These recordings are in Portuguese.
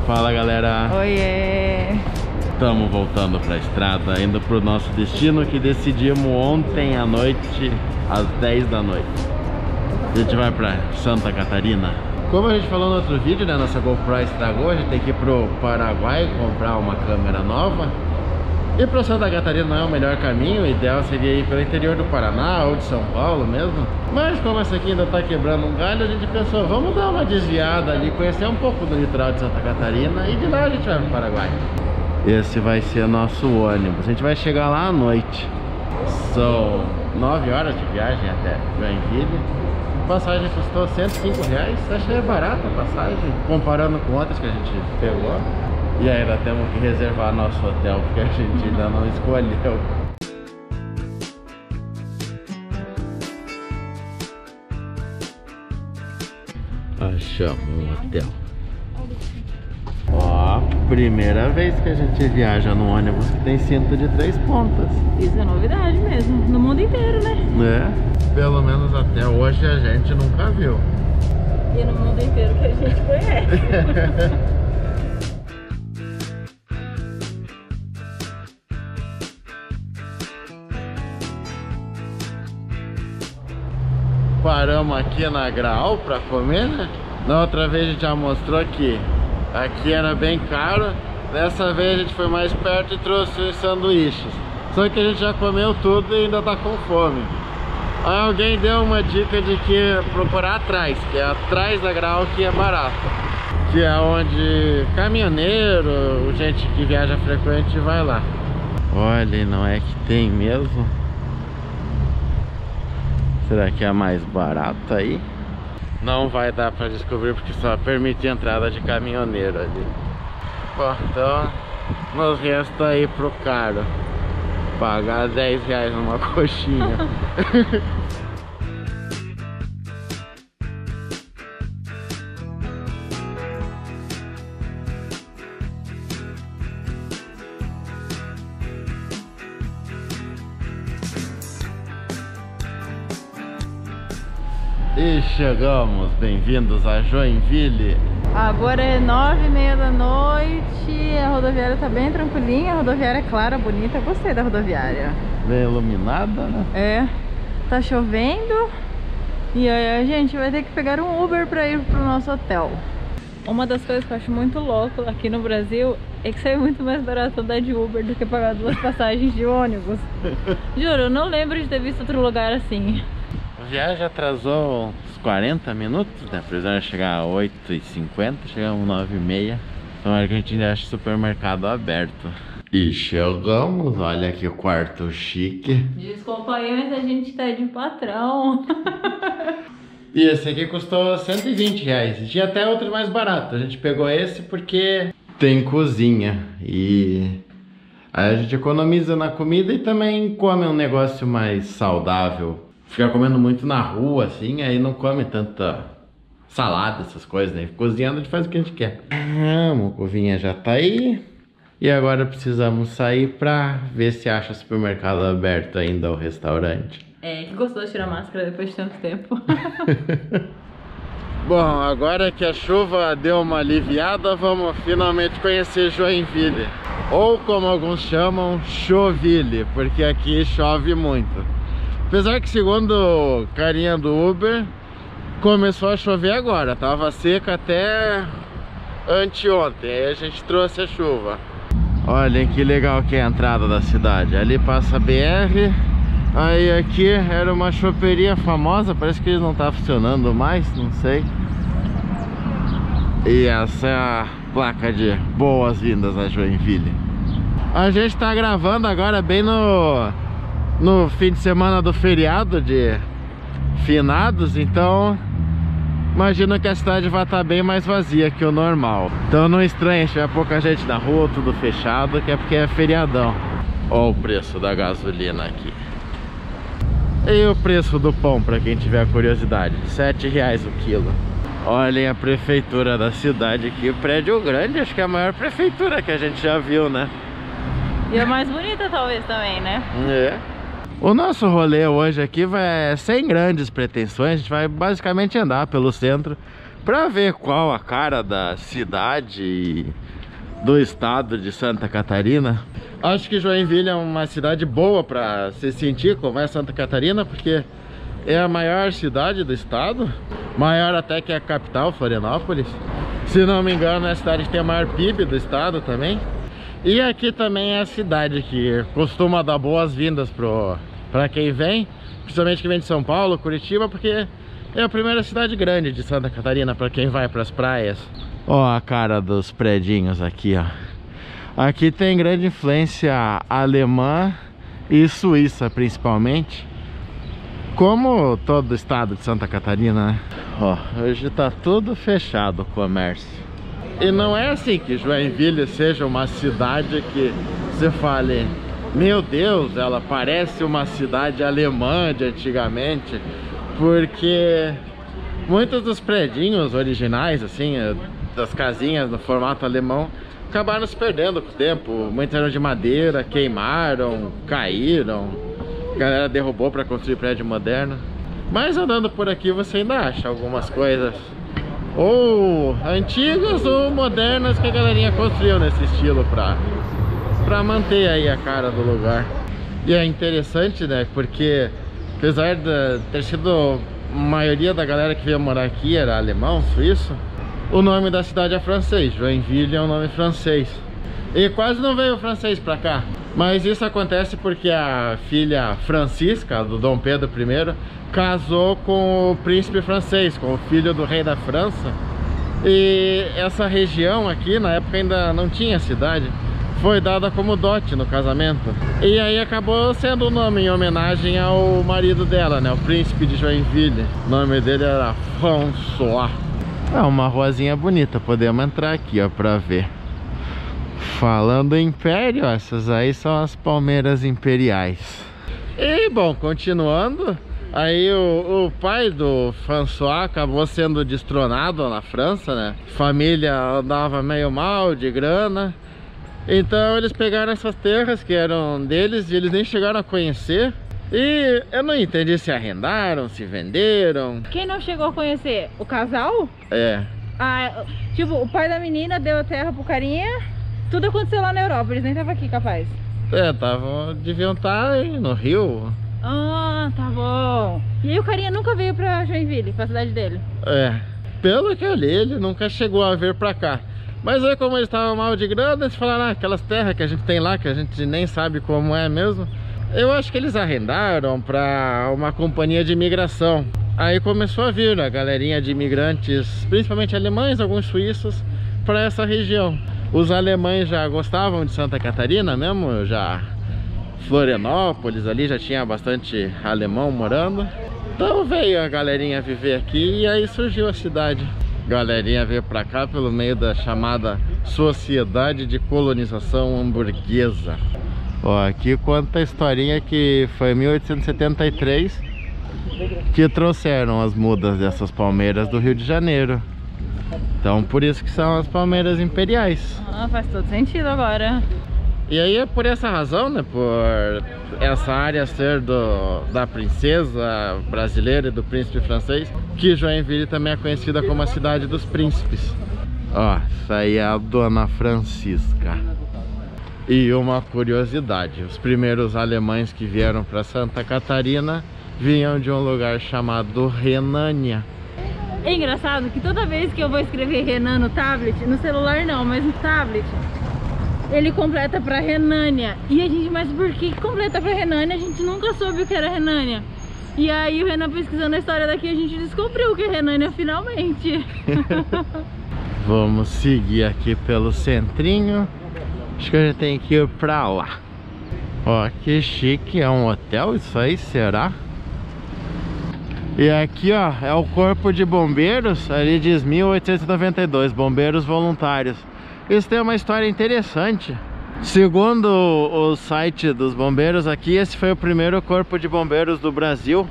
Fala, galera. Oiê. Estamos voltando para a estrada, indo para o nosso destino que decidimos ontem à noite, às 10 da noite. A gente vai para Santa Catarina. Como a gente falou no outro vídeo, né, nossa GoPro estragou, a gente tem que ir pro Paraguai comprar uma câmera nova. E para Santa Catarina não é o melhor caminho, o ideal seria ir pelo interior do Paraná ou de São Paulo mesmo. Mas como essa aqui ainda tá quebrando um galho, a gente pensou, vamos dar uma desviada ali, conhecer um pouco do litoral de Santa Catarina e de lá a gente vai pro Paraguai. Esse vai ser nosso ônibus, a gente vai chegar lá à noite. São 9 horas de viagem até Joinville. A passagem custou R$105, achei barata a passagem, comparando com outras que a gente pegou. E ainda temos que reservar nosso hotel, porque a gente ainda não escolheu. Achamos um hotel. Ó, primeira vez que a gente viaja num ônibus que tem cinto de 3 pontas. Isso é novidade mesmo, no mundo inteiro, né? É, pelo menos até hoje a gente nunca viu. E no mundo inteiro que a gente conhece. Paramos aqui na Graal pra comer, né? Na outra vez a gente já mostrou que aqui era bem caro. Dessa vez a gente foi mais perto e trouxe os sanduíches. Só que a gente já comeu tudo e ainda tá com fome. Aí alguém deu uma dica de que procurar atrás, que é atrás da Graal que é barato. Que é onde caminhoneiro, gente que viaja frequente vai lá. Olha, não é que tem mesmo? Será que é mais barato aí? Não vai dar pra descobrir porque só permite entrada de caminhoneiro ali. Bom, então nos resta aí pro caro. Pagar R$10 numa coxinha. E chegamos, bem-vindos a Joinville. Agora é 9h30 da noite, a rodoviária tá bem tranquilinha, a rodoviária é clara, bonita, gostei da rodoviária. Bem iluminada, né? É, tá chovendo e aí a gente vai ter que pegar um Uber pra ir pro nosso hotel. Uma das coisas que eu acho muito louco aqui no Brasil é que sai muito mais barato andar de Uber do que pagar 2 passagens de ônibus. Juro, eu não lembro de ter visto outro lugar assim. A viagem atrasou uns 40 minutos, né? Precisamos chegar às 8h50, chegamos às 9h30. Então é que a gente ainda acha o supermercado aberto. E chegamos, olha que quarto chique. Desculpa aí, mas a gente tá de patrão. E esse aqui custou R$120. E tinha até outro mais barato. A gente pegou esse porque tem cozinha. E aí a gente economiza na comida e também come um negócio mais saudável. Ficar comendo muito na rua, assim, aí não come tanta salada, essas coisas, né? Cozinhando a gente faz o que a gente quer. A mocovinha já tá aí. E agora precisamos sair pra ver se acha o supermercado aberto ainda, o restaurante. É, que gostoso tirar máscara depois de tanto tempo. Bom, agora que a chuva deu uma aliviada, vamos finalmente conhecer Joinville. Ou como alguns chamam, Choville, porque aqui chove muito. Apesar que, segundo o carinha do Uber, começou a chover agora. Tava seca até anteontem. Aí a gente trouxe a chuva. Olhem que legal que é a entrada da cidade. Ali passa a BR. Aí aqui era uma choperia famosa. Parece que eles não tá funcionando mais, não sei. E essa é a placa de boas-vindas a Joinville. A gente tá gravando agora bem no fim de semana do feriado de finados, então imagino que a cidade vai estar bem mais vazia que o normal. Então não estranha se tiver pouca gente na rua, tudo fechado, que é porque é feriadão. Olha o preço da gasolina aqui. E o preço do pão, para quem tiver curiosidade, R$7 o quilo. Olhem a prefeitura da cidade aqui, prédio grande, acho que é a maior prefeitura que a gente já viu, né? E a mais bonita talvez também, né? É. O nosso rolê hoje aqui vai sem grandes pretensões. A gente vai basicamente andar pelo centro, Pra ver qual a cara da cidade e do estado de Santa Catarina. Acho que Joinville é uma cidade boa pra se sentir como é Santa Catarina, porque é a maior cidade do estado, maior até que a capital, Florianópolis. Se não me engano, é a cidade que tem a maior PIB do estado também. E aqui também é a cidade que costuma dar boas-vindas pra quem vem, principalmente quem vem de São Paulo, Curitiba, porque é a primeira cidade grande de Santa Catarina para quem vai para as praias. Ó a cara dos predinhos aqui, ó. Aqui tem grande influência alemã e suíça, principalmente. Como todo o estado de Santa Catarina, né? Ó, hoje tá tudo fechado o comércio. E não é assim que Joinville seja uma cidade que você fale, meu Deus, ela parece uma cidade alemã de antigamente, porque muitos dos predinhos originais, assim, das casinhas no formato alemão, acabaram se perdendo com o tempo. Muitos eram de madeira, queimaram, caíram, a galera derrubou para construir prédio moderno. Mas andando por aqui você ainda acha algumas coisas ou antigas ou modernas que a galerinha construiu nesse estilo pra manter aí a cara do lugar. E é interessante, né, porque apesar de ter sido a maioria da galera que veio morar aqui era alemão, suíço, o nome da cidade é francês. Joinville é um nome francês. E quase não veio francês pra cá. Mas isso acontece porque a filha Francisca, do Dom Pedro I, casou com o príncipe francês, com o filho do rei da França. E essa região aqui, na época ainda não tinha cidade, foi dada como dote no casamento. E aí acabou sendo o nome em homenagem ao marido dela, né? O príncipe de Joinville. O nome dele era François. É uma ruazinha bonita, podemos entrar aqui, ó, pra ver. Falando em império, essas aí são as palmeiras imperiais. E bom, continuando, aí o pai do François acabou sendo destronado na França, né? A família andava meio mal de grana. Então eles pegaram essas terras que eram deles e eles nem chegaram a conhecer. E eu não entendi se arrendaram, se venderam. Quem não chegou a conhecer? O casal? É. Ah, tipo, o pai da menina deu a terra pro carinha. Tudo aconteceu lá na Europa, eles nem estavam aqui, capaz. É, deviam estar aí no Rio. Ah, tá bom. E aí o carinha nunca veio pra Joinville, pra cidade dele? É, pelo que eu li, ele nunca chegou a vir pra cá. Mas aí como eles estavam mal de grana, eles falaram, aquelas terras que a gente tem lá, que a gente nem sabe como é mesmo. Eu acho que eles arrendaram pra uma companhia de imigração. Aí começou a vir a galerinha de imigrantes, principalmente alemães, alguns suíços, pra essa região. Os alemães já gostavam de Santa Catarina mesmo, já Florianópolis ali já tinha bastante alemão morando. Então veio a galerinha viver aqui e aí surgiu a cidade. A galerinha veio pra cá pelo meio da chamada Sociedade de Colonização Hamburguesa. Ó, aqui conta a historinha que foi em 1873 que trouxeram as mudas dessas palmeiras do Rio de Janeiro. Então por isso que são as palmeiras imperiais. Ah, faz todo sentido agora. E aí é por essa razão, né, por essa área ser da princesa brasileira e do príncipe francês, que Joinville também é conhecida como a cidade dos príncipes. Ó, essa aí é a Dona Francisca. E uma curiosidade, os primeiros alemães que vieram para Santa Catarina vinham de um lugar chamado Renânia. É engraçado que toda vez que eu vou escrever Renan no tablet, no celular não, mas no tablet, ele completa pra Renânia. E a gente, mas por que completa pra Renânia? A gente nunca soube o que era Renânia. E aí o Renan pesquisando a história daqui, a gente descobriu o que é Renânia finalmente. Vamos seguir aqui pelo centrinho. Acho que a gente tem que ir pra lá. Ó, que chique, é um hotel isso aí, será? E aqui, ó, é o Corpo de Bombeiros, ali diz 1892, bombeiros voluntários. Isso tem uma história interessante. Segundo o site dos bombeiros aqui, esse foi o primeiro corpo de bombeiros do Brasil.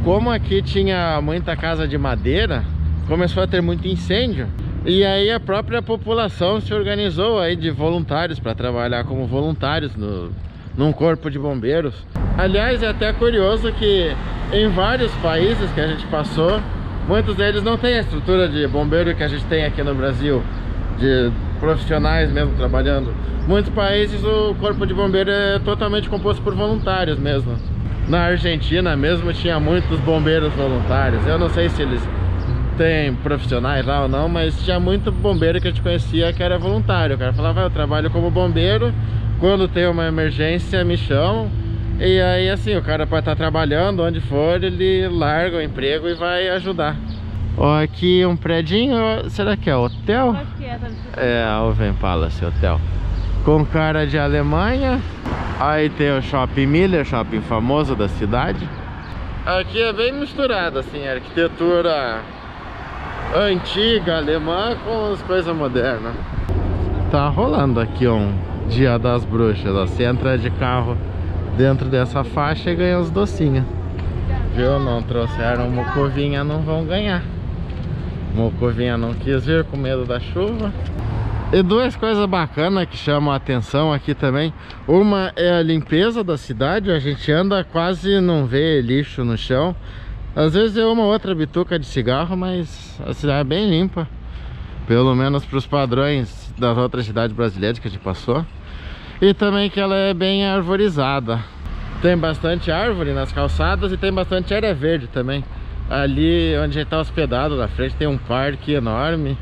Como aqui tinha muita casa de madeira, começou a ter muito incêndio. E aí a própria população se organizou aí de voluntários para trabalhar como voluntários num corpo de bombeiros. Aliás, é até curioso que em vários países que a gente passou, muitos deles não têm a estrutura de bombeiro que a gente tem aqui no Brasil, de profissionais mesmo trabalhando. Muitos países o corpo de bombeiro é totalmente composto por voluntários mesmo. Na Argentina mesmo tinha muitos bombeiros voluntários. Eu não sei se eles têm profissionais lá ou não, mas tinha muito bombeiro que a gente conhecia que era voluntário. O cara falava, eu trabalho como bombeiro, quando tem uma emergência me chamam. E aí assim, o cara pode estar trabalhando onde for, ele larga o emprego e vai ajudar. Ó, aqui um predinho, será que é hotel? Acho que é, tá vendo? É, a Oven Palace Hotel. Com cara de Alemanha. Aí tem o Shopping Miller, shopping famoso da cidade. Aqui é bem misturado, assim, arquitetura antiga, alemã, com as coisas modernas. Tá rolando aqui um Dia das Bruxas, ó. Você entra de carro dentro dessa faixa e ganha os docinhos. Viu? Não trouxeram mocovinha, não vão ganhar. Mocovinha não quis vir com medo da chuva. E duas coisas bacanas que chamam a atenção aqui também. Uma é a limpeza da cidade. A gente anda, quase não vê lixo no chão. Às vezes é uma outra bituca de cigarro, mas a cidade é bem limpa. Pelo menos para os padrões das outras cidades brasileiras que a gente passou. E também que ela é bem arvorizada. Tem bastante árvore nas calçadas e tem bastante área verde também. Ali onde a gente está hospedado, na frente tem um parque enorme.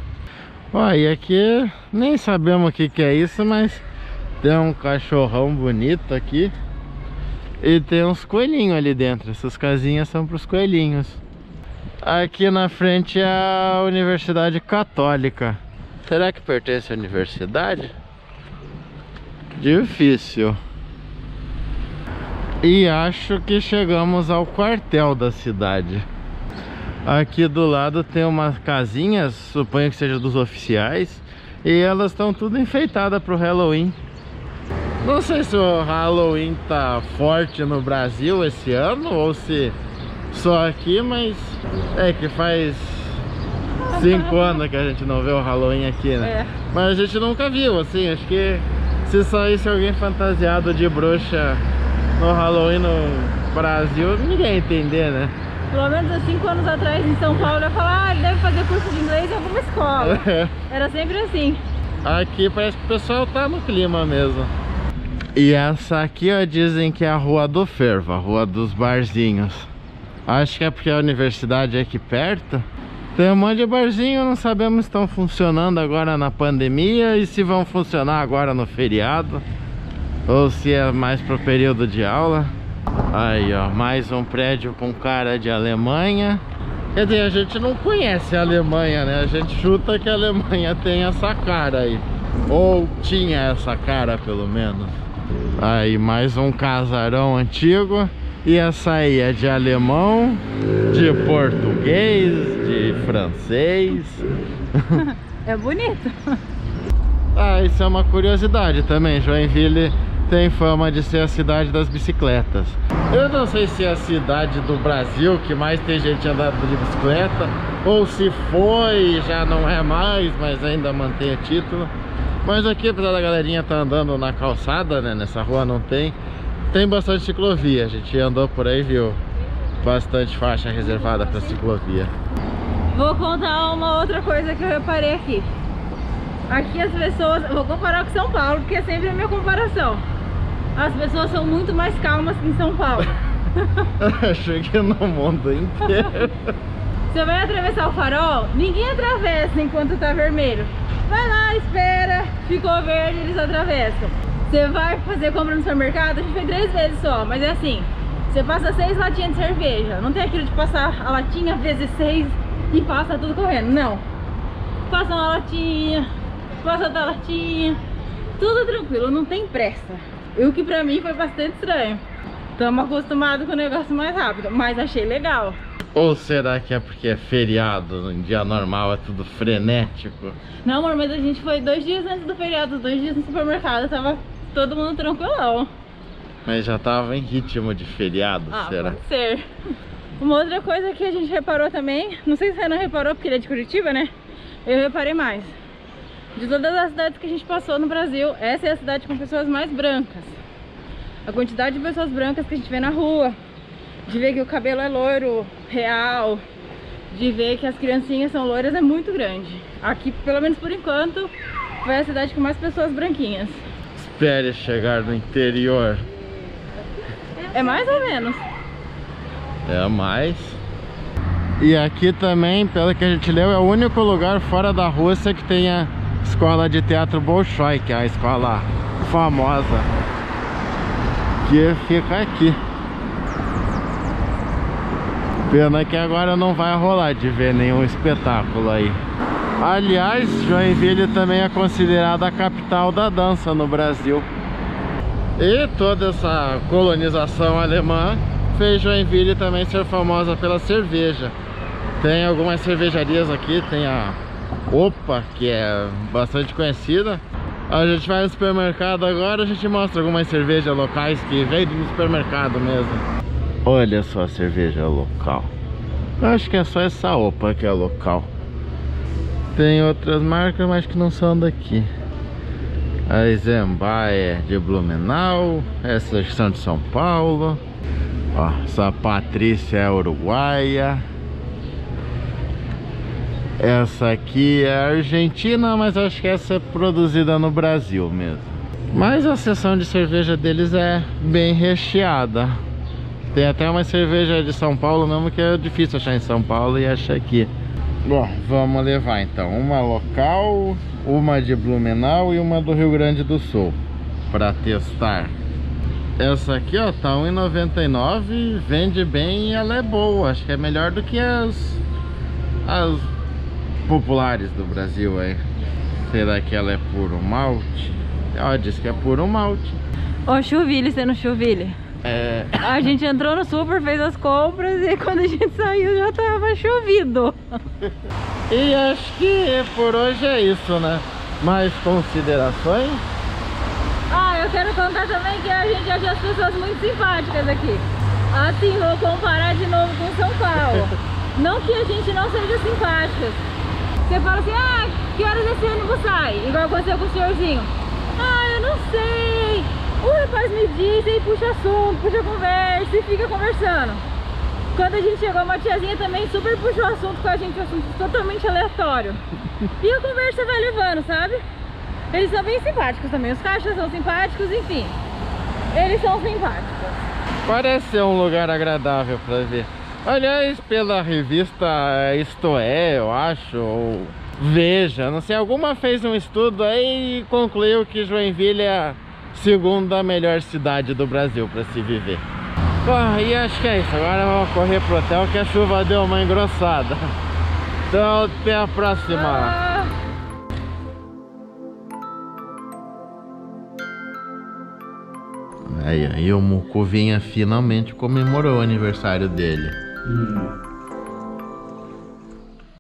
Ó, e aqui nem sabemos o que é isso, mas tem um cachorrão bonito aqui. E tem uns coelhinhos ali dentro. Essas casinhas são para os coelhinhos. Aqui na frente é a Universidade Católica. Será que pertence à universidade? Difícil. E acho que chegamos ao quartel da cidade. Aqui do lado tem umas casinhas, suponho que seja dos oficiais. E elas estão tudo enfeitadas para o Halloween. Não sei se o Halloween tá forte no Brasil esse ano ou se só aqui, mas é que faz 5 anos que a gente não vê o Halloween aqui, né? É. Mas a gente nunca viu, assim, acho que se saísse alguém fantasiado de bruxa no Halloween no Brasil, ninguém ia entender, né? Pelo menos há 5 anos atrás em São Paulo eu ia falar, ele deve fazer curso de inglês em alguma escola. Era sempre assim. Aqui parece que o pessoal tá no clima mesmo. E essa aqui, ó, dizem que é a Rua do Fervo, a Rua dos Barzinhos. Acho que é porque a universidade é aqui perto. Tem um monte de barzinho, não sabemos se estão funcionando agora na pandemia e se vão funcionar agora no feriado. Ou se é mais pro período de aula. Aí, ó, mais um prédio com cara de Alemanha. Quer dizer, a gente não conhece a Alemanha, né? A gente chuta que a Alemanha tem essa cara aí. Ou tinha essa cara, pelo menos. Aí, mais um casarão antigo. E essa aí é de alemão, de português, de francês. É bonito. Ah, isso é uma curiosidade também. Joinville tem fama de ser a cidade das bicicletas. Eu não sei se é a cidade do Brasil que mais tem gente andando de bicicleta, ou se foi, já não é mais, mas ainda mantém o título. Mas aqui, apesar da galerinha estar andando na calçada, né, nessa rua não tem bastante ciclovia. A gente andou por aí, viu bastante faixa reservada para ciclovia. Vou contar uma outra coisa que eu reparei aqui. Aqui as pessoas, vou comparar com São Paulo, porque é sempre a minha comparação. As pessoas são muito mais calmas que em São Paulo. Achei que no mundo inteiro. Você vai atravessar o farol, ninguém atravessa enquanto tá vermelho. Vai lá, espera, ficou verde, eles atravessam. Você vai fazer compra no supermercado, a gente foi 3 vezes só, mas é assim. Você passa 6 latinhas de cerveja, não tem aquilo de passar a latinha vezes 6 e passa tudo correndo, não. Passa uma latinha, passa outra latinha, tudo tranquilo, não tem pressa. O que pra mim foi bastante estranho. Estamos acostumados com o negócio mais rápido, mas achei legal. Ou será que é porque é feriado, em dia normal é tudo frenético? Não, amor, mas a gente foi 2 dias antes do feriado, 2 dias no supermercado, tava todo mundo tranquilão. Mas já tava em ritmo de feriado, será? Pode ser. Uma outra coisa que a gente reparou também, não sei se você não reparou porque ele é de Curitiba, né? Eu reparei mais. De todas as cidades que a gente passou no Brasil, essa é a cidade com pessoas mais brancas. A quantidade de pessoas brancas que a gente vê na rua, de ver que o cabelo é loiro, real, de ver que as criancinhas são loiras é muito grande. Aqui, pelo menos por enquanto, foi a cidade com mais pessoas branquinhas. Espere chegar no interior. É mais ou menos. É mais. E aqui também, pelo que a gente leu, é o único lugar fora da Rússia que tem a escola de teatro Bolshoi, que é a escola famosa, que fica aqui. Pena que agora não vai rolar de ver nenhum espetáculo aí. Aliás, Joinville também é considerada a capital da dança no Brasil. E toda essa colonização alemã fez Joinville também ser famosa pela cerveja. Tem algumas cervejarias aqui, tem a Opa, que é bastante conhecida. A gente vai no supermercado agora, a gente mostra algumas cervejas locais que vêm no supermercado mesmo. Olha só a cerveja local. Eu acho que é só essa Opa que é local. Tem outras marcas, mas que não são daqui. A Eisenbach é de Blumenau. Essas são de São Paulo. Ó, essa Patrícia é uruguaia. Essa aqui é argentina, mas acho que essa é produzida no Brasil mesmo. Mas a seção de cerveja deles é bem recheada. Tem até uma cerveja de São Paulo mesmo, que é difícil achar em São Paulo, e acha aqui. Bom, vamos levar então uma local, uma de Blumenau e uma do Rio Grande do Sul para testar. Essa aqui, ó, tá R$1,99, vende bem e ela é boa. Acho que é melhor do que as populares do Brasil aí. Será que ela é puro malte? Ela diz que é puro malte. Ô, Chuville, você não Chuville? É... A gente entrou no super, fez as compras e quando a gente saiu já tava chovido. E acho que por hoje é isso, né? Mais considerações? Ah, eu quero contar também que a gente acha as pessoas muito simpáticas aqui. Assim, vou comparar de novo com São Paulo. Não que a gente não seja simpáticas. Você fala assim, ah, que horas esse ônibus sai? Igual aconteceu com o senhorzinho. Ah, eu não sei. O rapaz me diz e puxa assunto, puxa conversa e fica conversando. Quando a gente chegou, uma tiazinha também super puxou assunto com a gente, assunto totalmente aleatório. E a conversa vai levando, sabe? Eles são bem simpáticos também, os caixas são simpáticos, enfim. Eles são simpáticos. Parece ser um lugar agradável para ver. Aliás, pela revista Isto É, eu acho, ou Veja, não sei, alguma fez um estudo aí e concluiu que Joinville é a segunda melhor cidade do Brasil para se viver. Bom, e acho que é isso. Agora vamos correr pro hotel que a chuva deu uma engrossada. Então, até a próxima. Aí o Mucuvinha finalmente comemorou o aniversário dele.